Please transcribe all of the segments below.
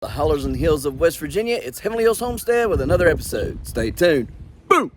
The hollers and hills of West Virginia, it's Heavenly Hills Homestead with another episode. Stay tuned. Boom!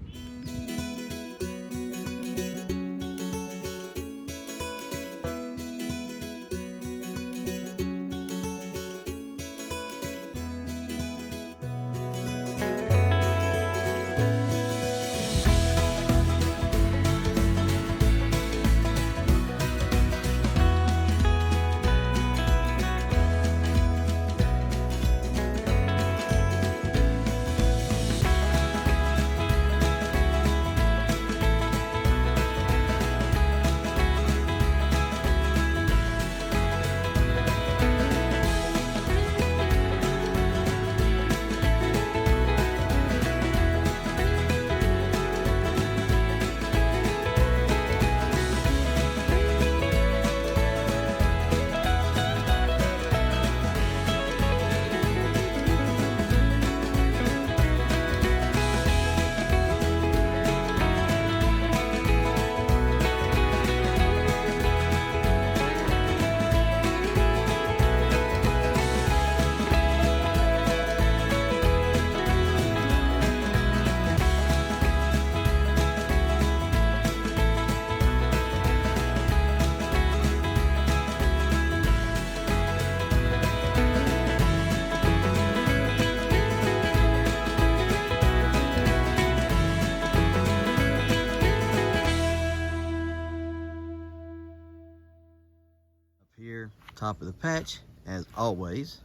Here, top of the patch, as always.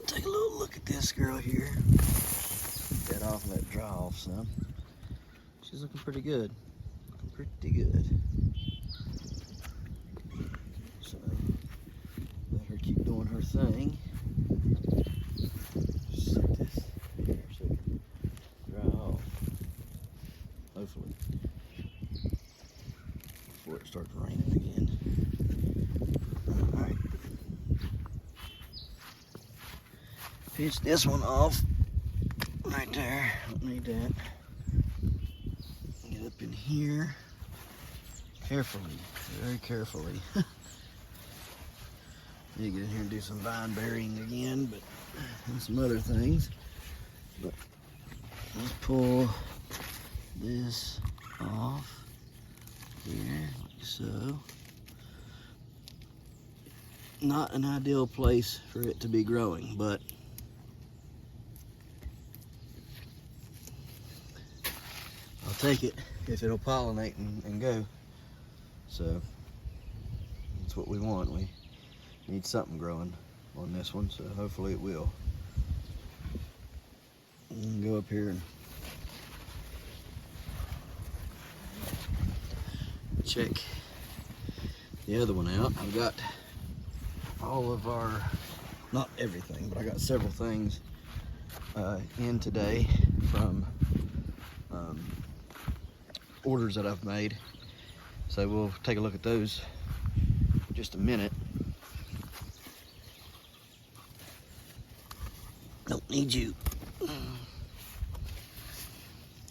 Take a little look at this girl here. Get off and let it dry off some. She's looking pretty good. Looking pretty good. So, let her keep doing her thing. Just set this here so it can dry off. Hopefully, before it starts raining again. Alright. Pinch this one off. Right there. Don't need that. Get up in here. Carefully. Very carefully. Need to get in here and do some vine burying again, but and some other things. But let's pull this off here, like so. Not an ideal place for it to be growing, but I'll take it if it'll pollinate and go. So that's what we want. We need something growing on this one, so hopefully it will. And go up here and check the other one out. I've got all of our, not everything, but I got several things in today from orders that I've made. So we'll take a look at those in just a minute. Don't need you.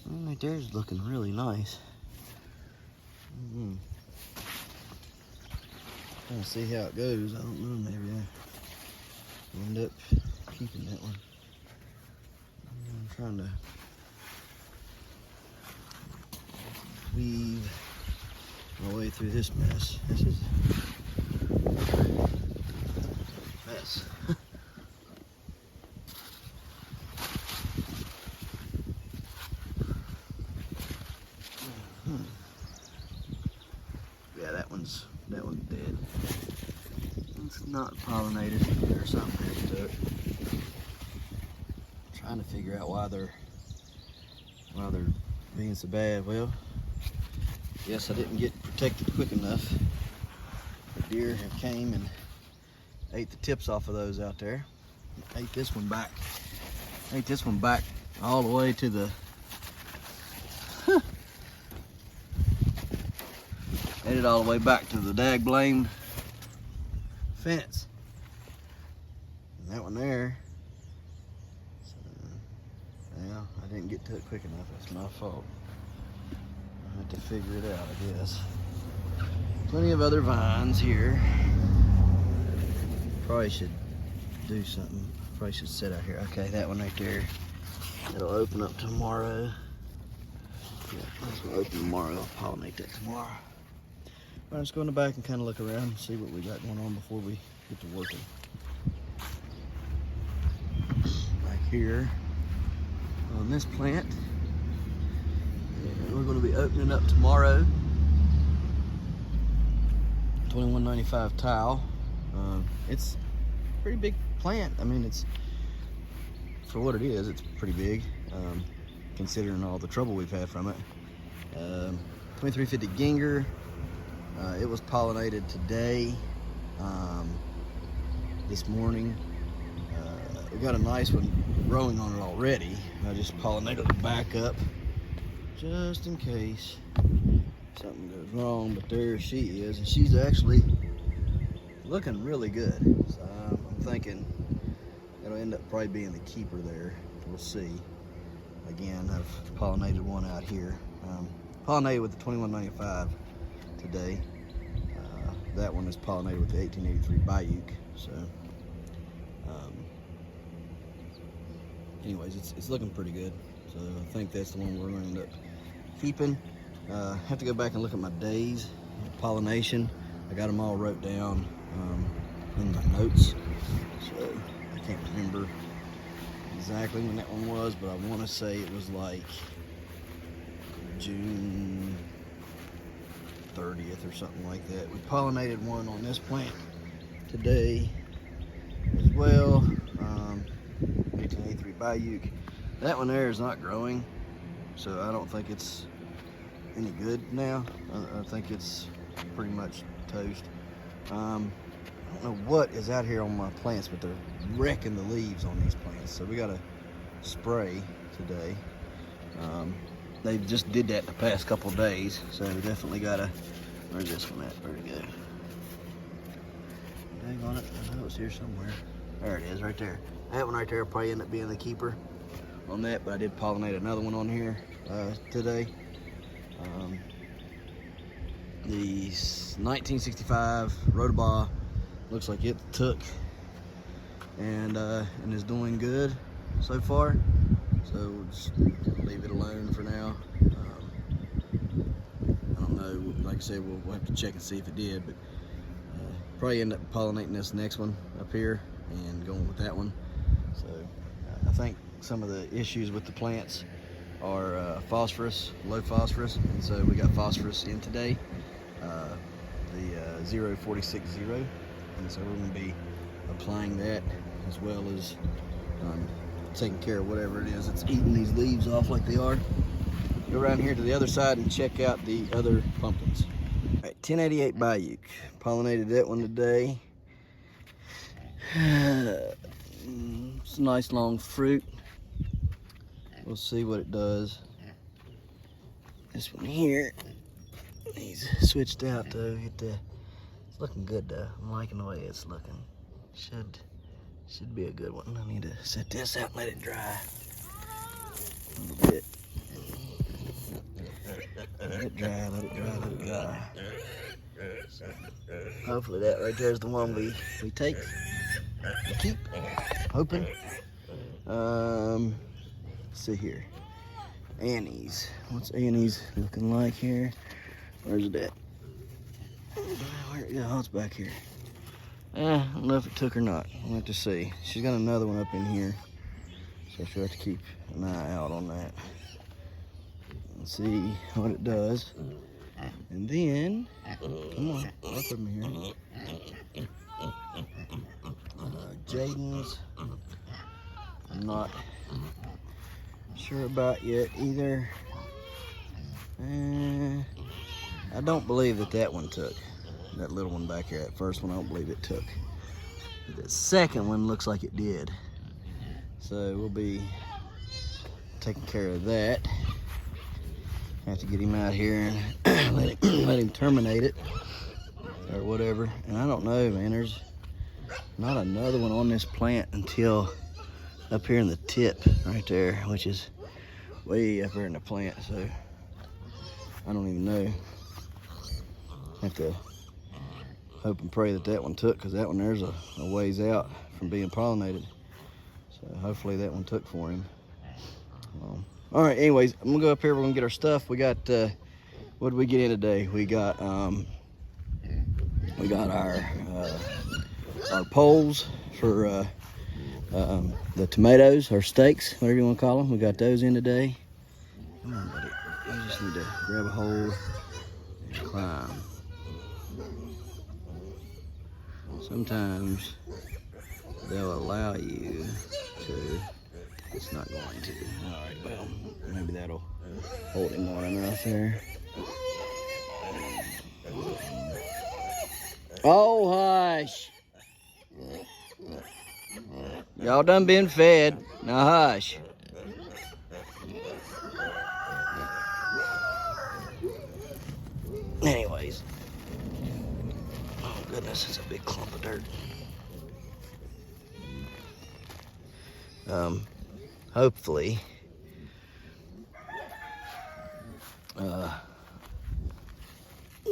Right there's looking really nice. Trying to see how it goes. I don't know, maybe I end up keeping that one. I'm trying to weave my way through this mess. This is a mess. Yeah, that one's dead. It's not pollinated. There's something next to it. Trying to figure out why they're being so bad. Well, yes, I didn't get protected quick enough. The deer have came and ate the tips off of those out there. Ate this one back. Ate this one back all the way to the Ate it all the way back to the dag blamed fence. And that one there. So, yeah, I didn't get to it quick enough. That's my fault. I had to figure it out, I guess. Plenty of other vines here. Probably should do something. Probably should sit out here. Okay, that one right there. It'll open up tomorrow. Yeah, that's gonna open tomorrow. I'll pollinate that tomorrow. All right, let's go in the back and kind of look around and see what we got going on before we get to working. Back here on this plant, we're going to be opening up tomorrow. 2195 tile. It's a pretty big plant. I mean, it's for what it is. It's pretty big, considering all the trouble we've had from it. 2350 Ginger. It was pollinated today, this morning. We got a nice one growing on it already. I just pollinated it back up just in case something goes wrong, but there she is, and she's actually looking really good. So I'm thinking it'll end up probably being the keeper there. We'll see. Again, I've pollinated one out here. Pollinated with the 2195 today. That one is pollinated with the 1883 Bayuk. So, anyways, it's looking pretty good. So I think that's the one we're going to end up keeping. Have to go back and look at my days of pollination. I got them all wrote down in my notes. So I can't remember exactly when that one was, but I want to say it was like June 30th or something like that. We pollinated one on this plant today as well. 1883 Bayuk. That one there is not growing, so I don't think it's any good now. I think it's pretty much toast. I don't know what is out here on my plants, but they're wrecking the leaves on these plants, so we got to spray today. They just did that the past couple days, so we definitely got to. Where's this one at? Where'd it go? Dang on it, I know it's here somewhere. There it is, right there. That one right there will probably end up being the keeper on that, but I did pollinate another one on here today. The 1965 Rotobaugh looks like it took and is doing good so far. So we'll just leave it alone for now. I don't know, like I said, we'll have to check and see if it did, but probably end up pollinating this next one up here and going with that one. So I think some of the issues with the plants are phosphorus, low phosphorus, and so we got phosphorus in today, the 0460, and so we're going to be applying that as well as taking care of whatever it is that's eating these leaves off like they are. Go around here to the other side and check out the other pumpkins. All right, 1088 Bayuk, pollinated that one today. It's a nice long fruit. We'll see what it does. This one here, he's switched out though. It's looking good though. I'm liking the way it's looking. Should be a good one. I need to set this out and let it dry a little bit. Let it dry, let it dry, let it dry. So, hopefully that right there is the one we take, we keep, hoping. Let's see here. Annie's. What's Annie's looking like here? Where's it at? Where it go? It's back here. I don't know if it took or not. We'll have to see. She's got another one up in here, so she'll have to keep an eye out on that and see what it does. And then, come on, up from here. Jaden's, I'm not sure about yet either. I don't believe that one took. That little one back here, that first one, I don't believe it took. The second one looks like it did. So we'll be taking care of that. Have to get him out here and let him terminate it or whatever. And I don't know, man, there's not another one on this plant until up here in the tip right there, which is way up here in the plant. So I don't even know. Have to hope and pray that that one took, because that one there's a ways out from being pollinated. So hopefully that one took for him. All right, anyways, I'm gonna go up here. We're gonna get our stuff. We got, what did we get in today? We got our poles for the tomatoes, our stakes, whatever you want to call them. We got those in today. Come on, buddy. I just need to grab a hold and climb. Sometimes they'll allow you to. It's not going to. All right, well, maybe that'll hold him more enough there. Oh, hush. Y'all done been fed. Now hush. Anyways. Oh goodness, it's a big clump of dirt. Hopefully,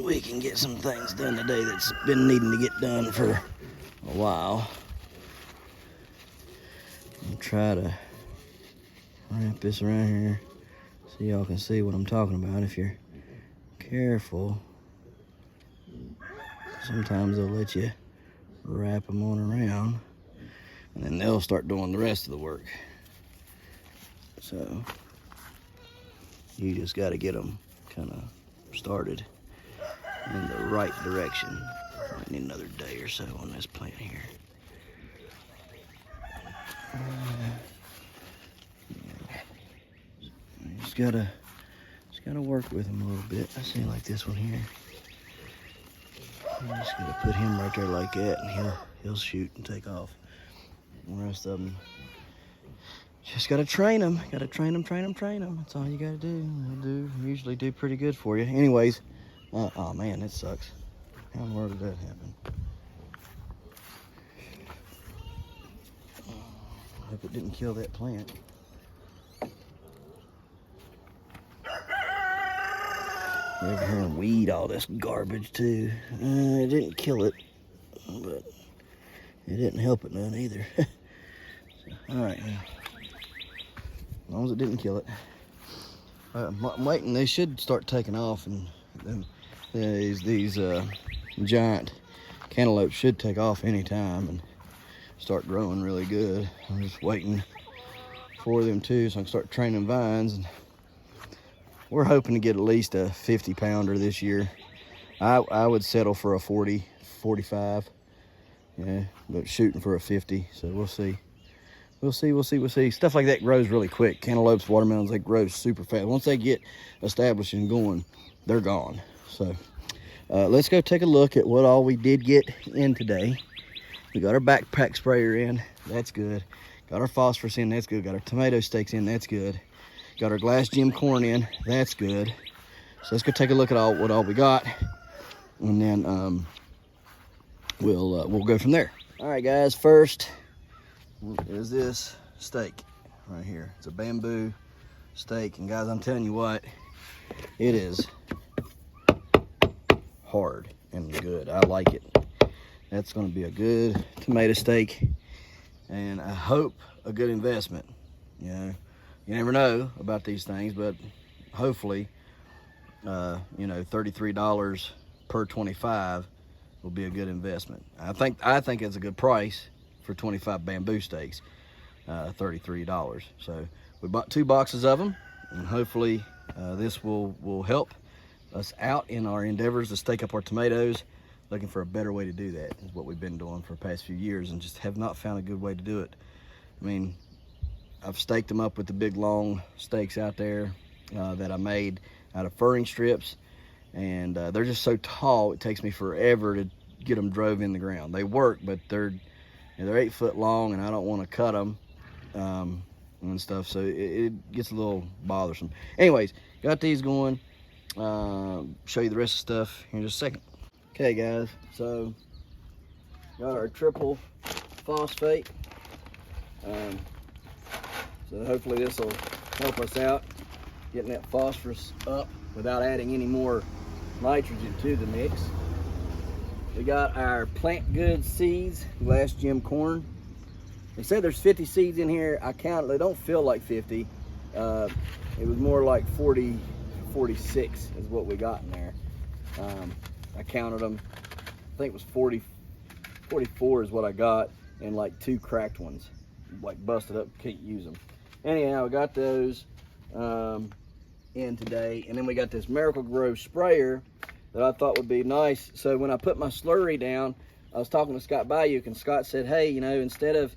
we can get some things done today that's been needing to get done for a while. I'll try to wrap this around here so y'all can see what I'm talking about. If you're careful, sometimes they'll let you wrap them on around, and then they'll start doing the rest of the work. So you just got to get them kind of started in the right direction. I need another day or so on this plant here. Just gotta work with him a little bit. I see like this one here. I'm just gonna put him right there like that, and he'll shoot and take off. The rest of them, just gotta train them. Gotta train them. That's all you gotta do. They'll usually do pretty good for you. Anyways, oh man, that sucks. How in the world did that happen? I hope it didn't kill that plant. Over here and weed all this garbage too. It didn't kill it, but it didn't help it none either. So, all right, now, as long as it didn't kill it. I'm waiting. They should start taking off, and these giant cantaloupes should take off anytime and start growing really good. I'm just waiting for them too, so I can start training vines. And we're hoping to get at least a 50 pounder this year. I would settle for a 40, 45, yeah, but shooting for a 50. So we'll see. We'll see. Stuff like that grows really quick. Cantaloupes, watermelons, they grow super fast. Once they get established and going, they're gone. So let's go take a look at what all we did get in today. We got our backpack sprayer in, that's good. Got our phosphorus in, that's good. Got our tomato stakes in, that's good. Got our glass gem corn in, that's good. So let's go take a look at what all we got, and then we'll go from there. All right, guys. First is this stake right here. It's a bamboo stake, and guys, I'm telling you what, it is hard and good. I like it. That's going to be a good tomato stake, and I hope a good investment. You know, you never know about these things, but hopefully, you know, $33 per 25 will be a good investment. I think it's a good price for 25 bamboo stakes, $33. So we bought 2 boxes of them, and hopefully this will help us out in our endeavors to stake up our tomatoes. Looking for a better way to do that is what we've been doing for the past few years, and just have not found a good way to do it. I mean, I've staked them up with the big long stakes out there that I made out of furring strips, and they're just so tall it takes me forever to get them drove in the ground. They work, but they're 8 foot long, and I don't want to cut them and stuff, so it gets a little bothersome. Anyways, got these going. Show you the rest of the stuff here in just a second. Okay, guys, so got our triple phosphate. So hopefully this will help us out getting that phosphorus up without adding any more nitrogen to the mix. We got our plant good seeds, Glass Gem corn. They said there's 50 seeds in here. I counted, they don't feel like 50. It was more like 40, 46 is what we got in there. I counted them. I think it was 40, 44 is what I got, and like 2 cracked ones, like busted up, can't use them. Anyhow, I got those in today, and then we got this Miracle Grow sprayer that I thought would be nice. So when I put my slurry down, I was talking to Scott Bayuk, and Scott said, hey, you know, instead of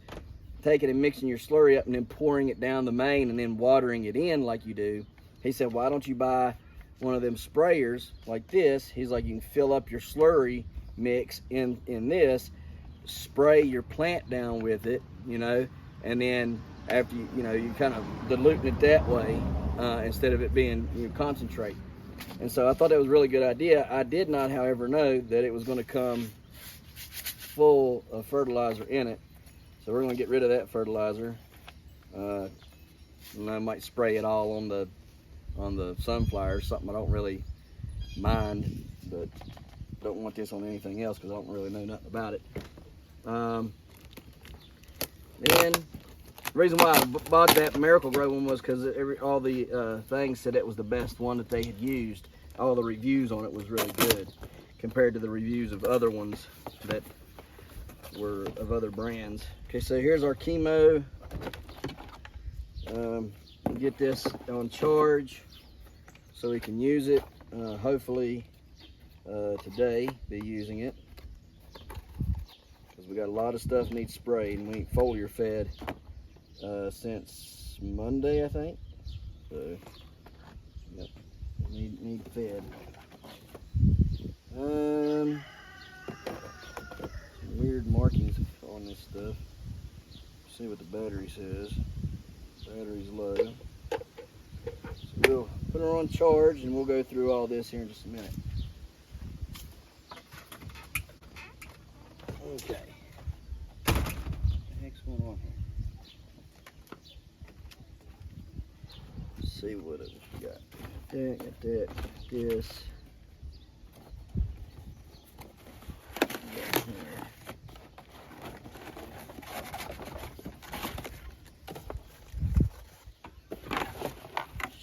taking and mixing your slurry up and then pouring it down the main and then watering it in like you do, he said, why don't you buy one of them sprayers like this? He's like, you can fill up your slurry mix in this, spray your plant down with it, you know, and then after you know, you kind of diluting it that way instead of it being, you know, concentrate. And so I thought that was a really good idea. I did not, however, know that it was going to come full of fertilizer in it. So we're going to get rid of that fertilizer. And I might spray it all on the sunflowers, something I don't really mind, but don't want this on anything else because I don't really know nothing about it. Then the reason why I bought that Miracle Grow one was because all the things said it was the best one that they had used. All the reviews on it was really good compared to the reviews of other ones that were of other brands. Okay, so here's our chemo. Get this on charge so we can use it. Hopefully today be using it because we got a lot of stuff needs sprayed, and we ain't foliar fed since Monday, I think. So yep, need fed. Some weird markings on this stuff. See what the battery says. Battery's low. So we'll put her on charge and we'll go through all this here in just a minute. Okay. What the heck's going on here? Let's see what else we got. Got that, this.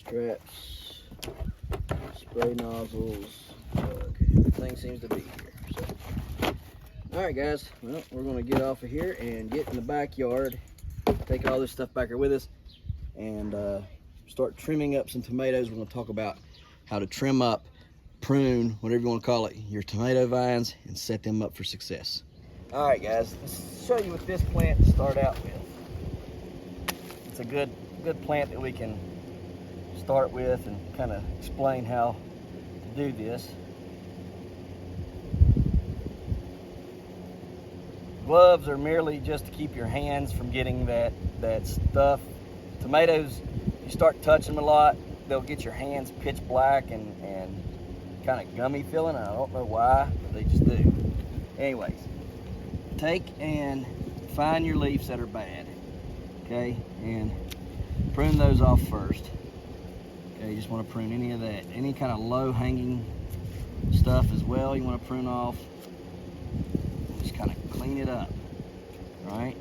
Straps, spray nozzles, everything seems to be here. So, all right, guys. Well, we're going to get off of here and get in the backyard, take all this stuff back here with us, and start trimming up some tomatoes. We're going to talk about how to trim up, prune, whatever you want to call it, your tomato vines and set them up for success. All right, guys. Let's show you what this plant to start out with. It's a good plant that we can start with and kind of explain how to do this. Gloves are merely just to keep your hands from getting that stuff. Tomatoes, you start touching them a lot, they'll get your hands pitch black and kind of gummy feeling. I don't know why, but they just do. Anyways, take and find your leaves that are bad, okay, and prune those off first. Okay, you just want to prune any of that. Any kind of low-hanging stuff as well you want to prune off. Just kind of clean it up, right?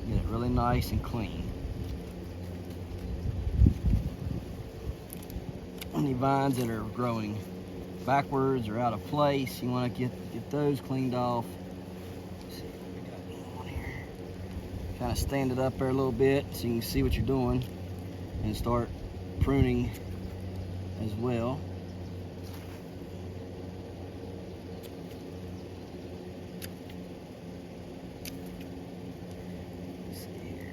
Get it really nice and clean. Any vines that are growing backwards or out of place, you want to get those cleaned off. Let's see what we got going on here. Kind of stand it up there a little bit so you can see what you're doing and start pruning as well. Let's see here.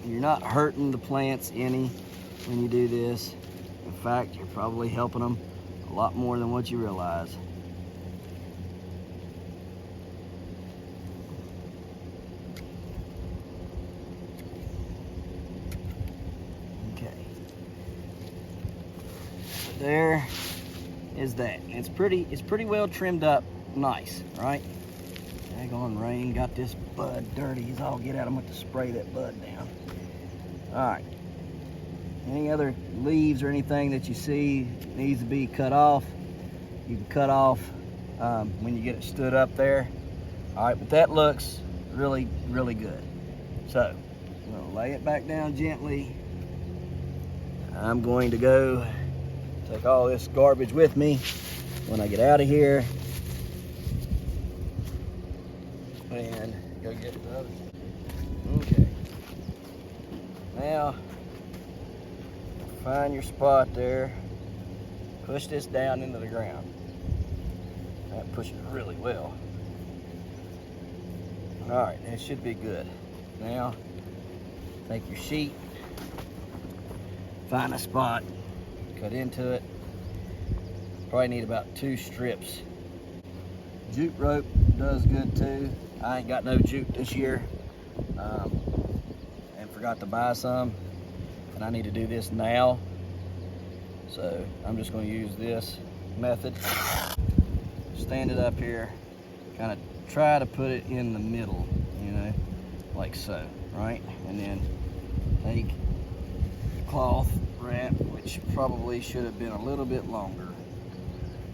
You're not hurting the plants any when you do this. In fact, you're probably helping them a lot more than what you realize. Okay. There is that. It's pretty well trimmed up nice, right? Daggone rain got this bud dirty as all get out. I'm going to spray that bud down. Alright. Any other leaves or anything that you see needs to be cut off, you can cut off when you get it stood up there. Alright, but that looks really, really good. So, I'm going to lay it back down gently. I'm going to go take all this garbage with me when I get out of here. And go get the other. Okay. Now, find your spot there. Push this down into the ground. That pushes it really well. Alright, that should be good. Now, take your sheet, find a spot, cut into it. Probably need about 2 strips. Jute rope does good too. I ain't got no jute this year, and forgot to buy some, and I need to do this now. So I'm just going to use this method. Stand it up here, kind of try to put it in the middle, you know, like so, right? And then take the cloth wrap, which probably should have been a little bit longer.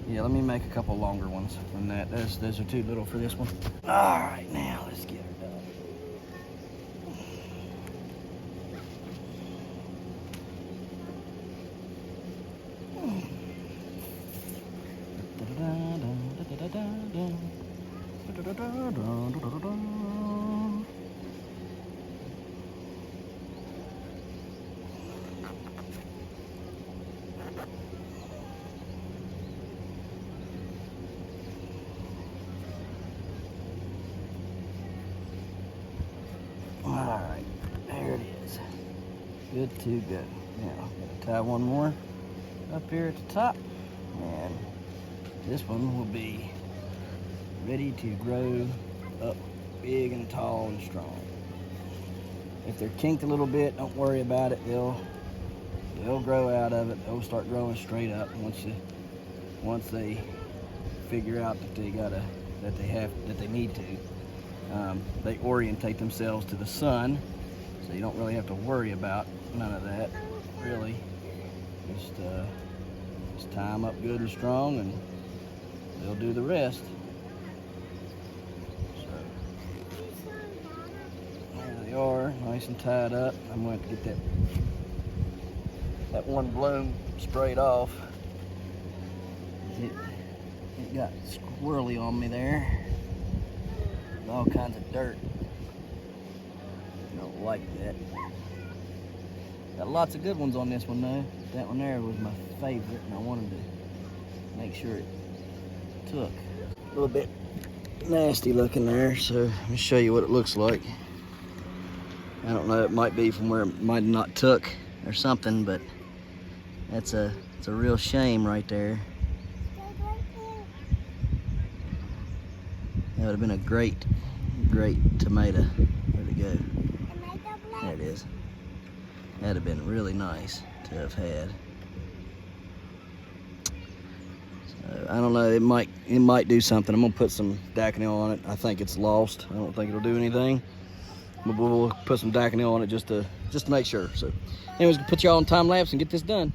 Yeah, let me make a couple longer ones than that. Those are too little for this one. All right, now let's get her done. Alright, there it is. Good to go. Now, I'm going to tie one more up here at the top, and this one will be ready to grow up big and tall and strong. If they're kinked a little bit, don't worry about it. They'll grow out of it. They'll start growing straight up once they figure out that they need to. They orientate themselves to the sun, so you don't really have to worry about none of that, really. Just tie them up good and strong, and they'll do the rest. So, there they are, nice and tied up. I'm going to get that one bloom sprayed off. It got squirrely on me there. All kinds of dirt. I don't like that. Got lots of good ones on this one though. That one there was my favorite, and I wanted to make sure it took. A little bit nasty looking there, so let me show you what it looks like. I don't know, it might be from where it might not took or something, but it's a real shame right there. That would have been a great tomato. Where'd it go? There it is. That'd have been really nice to have had. So, I don't know, it might do something. I'm gonna put some Daconil on it. I think it's lost. I don't think it'll do anything. But we'll put some Daconil on it just to make sure. So anyways, put y'all on time lapse and get this done.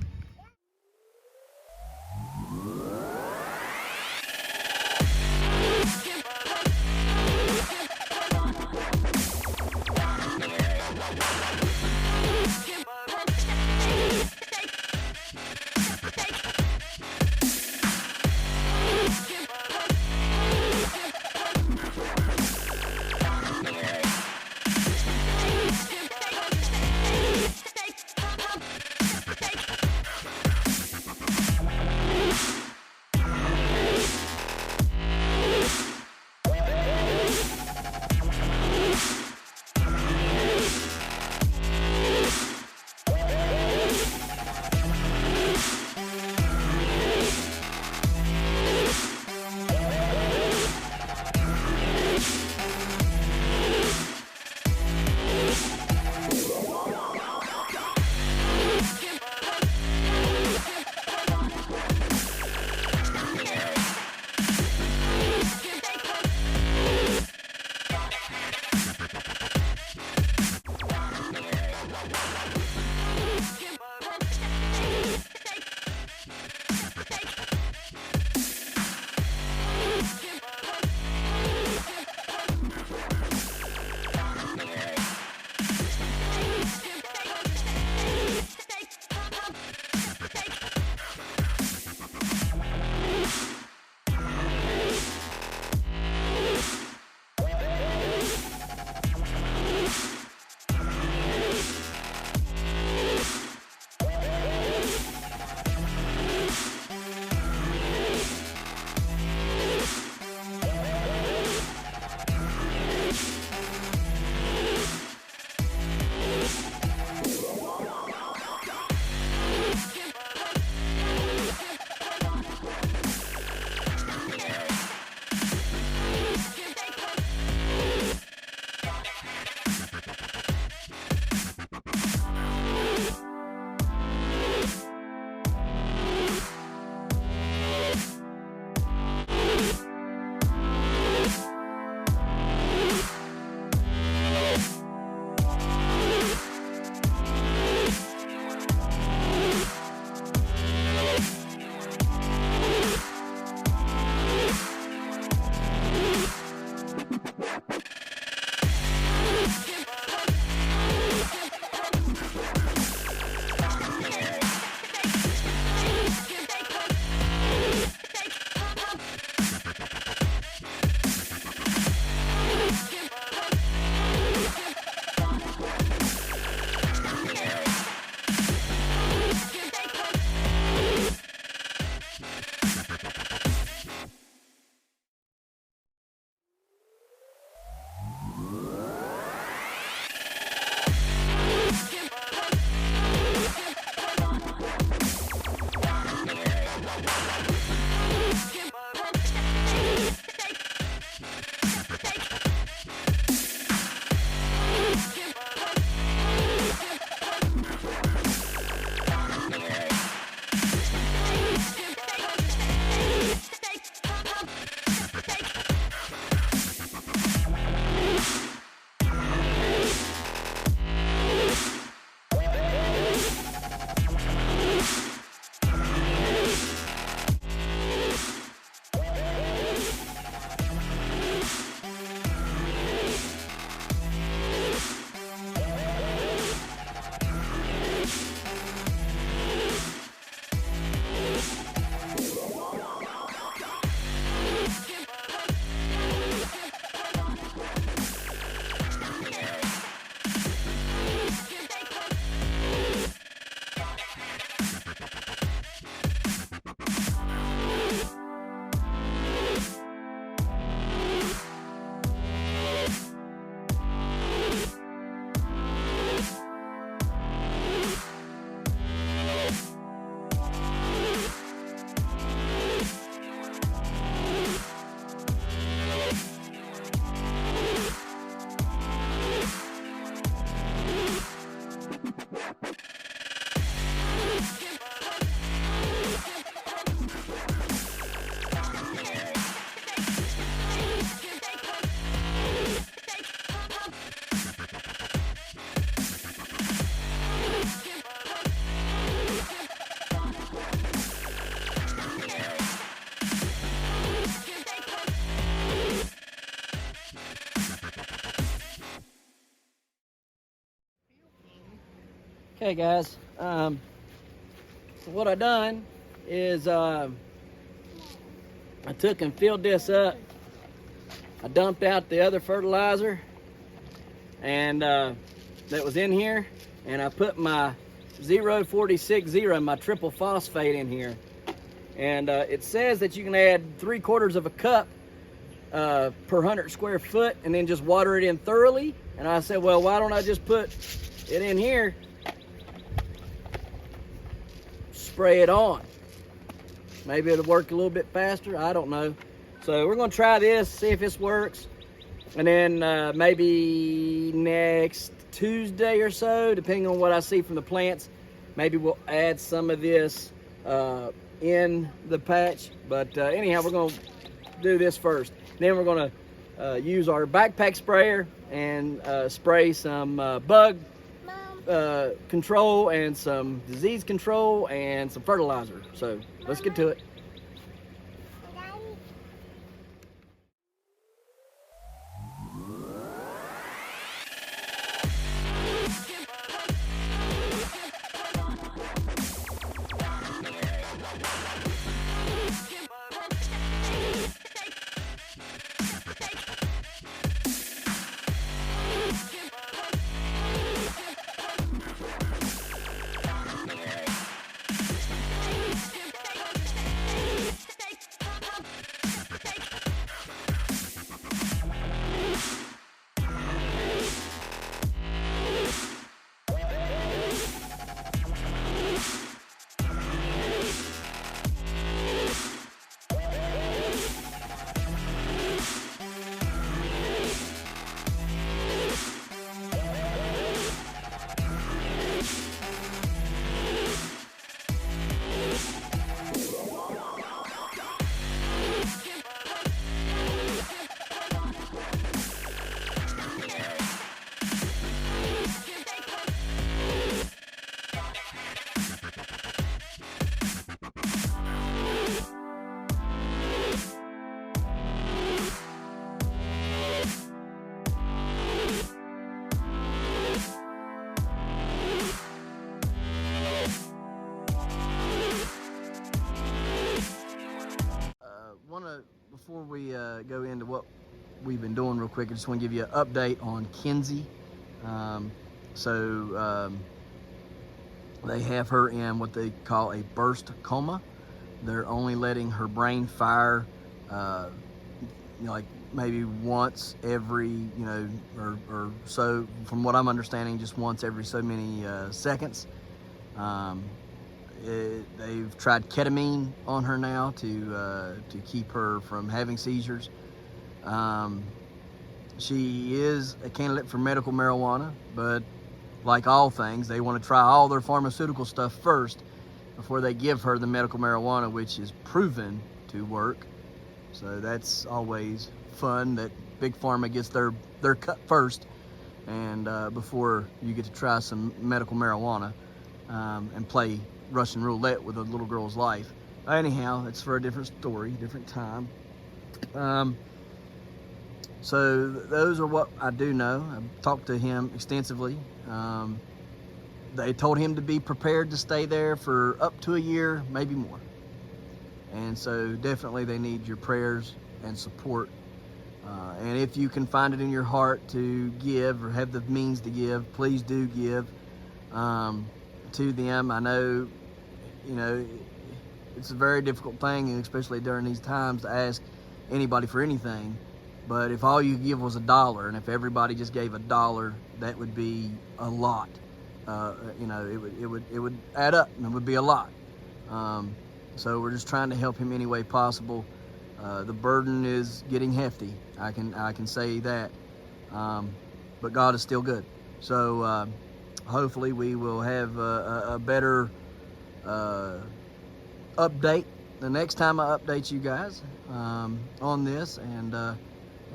Okay guys, so what I done is I took and filled this up. I dumped out the other fertilizer and that was in here, and I put my 0.460, my triple phosphate in here. And it says that you can add 3/4 of a cup per 100 square foot and then just water it in thoroughly. And I said, well, why don't I just put it in here, spray it on? Maybe it'll work a little bit faster, I don't know. So we're gonna try this, see if this works. And then maybe next Tuesday or so, depending on what I see from the plants, maybe we'll add some of this in the patch. But anyhow, we're gonna do this first. Then we're gonna use our backpack sprayer and spray some bug control and some disease control and some fertilizer. So let's get to it. Before we go into what we've been doing real quick, I just want to give you an update on Kenzie. They have her in what they call a burst coma. They're only letting her brain fire like maybe once every, or so, from what I'm understanding, just once every so many seconds. They've tried ketamine on her now to keep her from having seizures. She is a candidate for medical marijuana, but like all things, they want to try all their pharmaceutical stuff first before they give her the medical marijuana, which is proven to work. So that's always fun that Big Pharma gets their cut first, and before you get to try some medical marijuana and play Russian roulette with a little girl's life. Anyhow, it's for a different story, different time. So those are what I do know. I've talked to him extensively. They told him to be prepared to stay there for up to a year, maybe more. And so definitely they need your prayers and support. And if you can find it in your heart to give or have the means to give, please do give to them. I know, it's a very difficult thing, and especially during these times, to ask anybody for anything. But if all you give was $1, and if everybody just gave $1, that would be a lot. It would add up, and it would be a lot. So we're just trying to help him any way possible. The burden is getting hefty. I can say that. But God is still good. So hopefully we will have a better update the next time I update you guys on this. And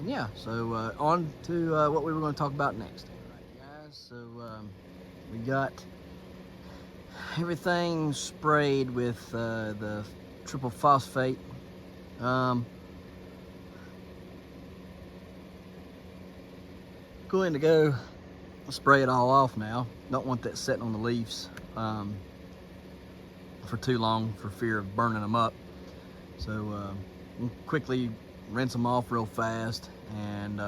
yeah, so on to what we were going to talk about next. All right, guys, so we got everything sprayed with the triple phosphate. Going to go spray it all off now. Don't want that sitting on the leaves for too long for fear of burning them up. So we'll quickly rinse them off real fast and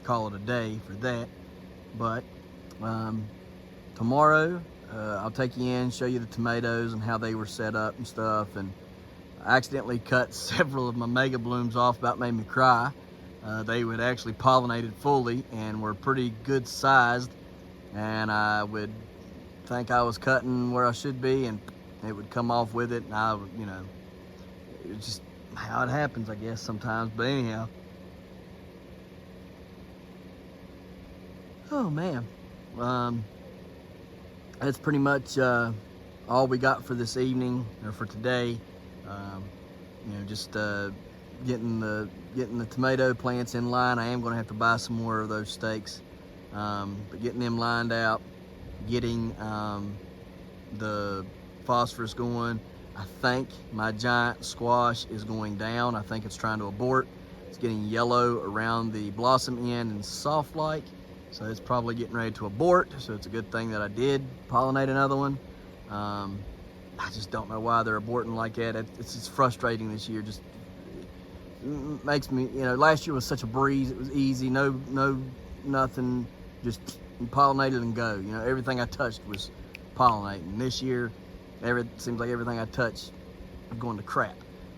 call it a day for that. But tomorrow I'll take you in, show you the tomatoes and how they were set up and stuff. And I accidentally cut several of my mega blooms off, about made me cry. They would actually pollinated fully and were pretty good sized, and I would think I was cutting where I should be and it would come off with it, and I would, you know, it's just how it happens, I guess, sometimes. But anyhow, oh man, that's pretty much all we got for this evening, or for today. You know, just getting the tomato plants in line. I am going to have to buy some more of those stakes, but getting them lined out, getting the phosphorus going. I think my giant squash is going down. I think it's trying to abort. It's getting yellow around the blossom end and soft like, so it's probably getting ready to abort. So it's a good thing that I did pollinate another one. I just don't know why they're aborting like that. It's just frustrating this year. Just makes me, you know, last year was such a breeze. It was easy, nothing, just pollinated and go. You know, everything I touched was pollinating. This year, it seems like everything I touch is going to crap.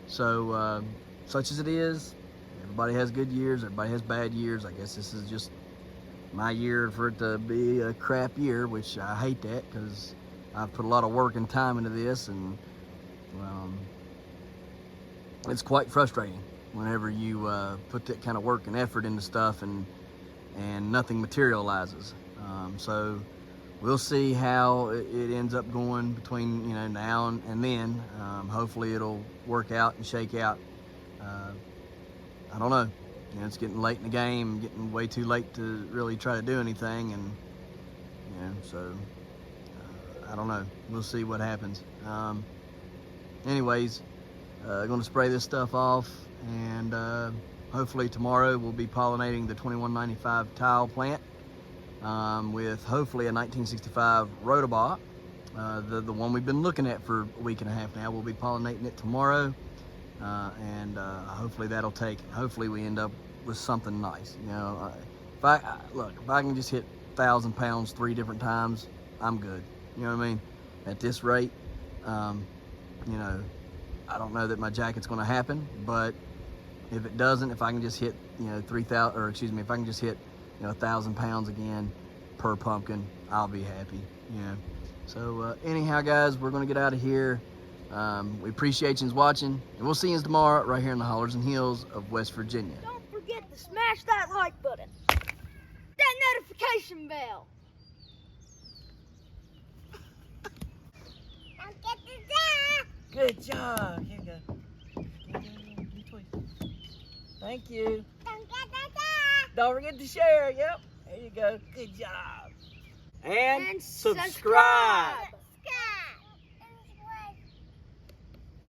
So, such as it is, everybody has good years, everybody has bad years. I guess this is just my year for it to be a crap year, which I hate that, because I've put a lot of work and time into this, and it's quite frustrating whenever you put that kind of work and effort into stuff and nothing materializes. So we'll see how it ends up going between, you know, now and then. Hopefully it'll work out and shake out. I don't know. You know, it's getting late in the game, getting way too late to really try to do anything, and you know, so I don't know. We'll see what happens. Anyways, going to spray this stuff off, and hopefully tomorrow we'll be pollinating the 2195 tile plant with hopefully a 1965 Rhodobot, the one we've been looking at for a week and a half now. We'll be pollinating it tomorrow, and hopefully that'll take. Hopefully we end up with something nice. You know, if I can just hit 1,000 pounds 3 different times, I'm good. You know what I mean? At this rate, you know, I don't know that my jacket's going to happen, but if it doesn't, if I can just hit, you know, 3,000, or excuse me, if I can just hit, you know, 1,000 pounds again per pumpkin, I'll be happy. You know. So anyhow, guys, we're going to get out of here. We appreciate you watching, and we'll see you tomorrow right here in the hollers and hills of West Virginia. Don't forget to smash that like button, that notification bell. Good job. Here you go. Thank you. Don't forget to share. Yep. There you go. Good job. And subscribe.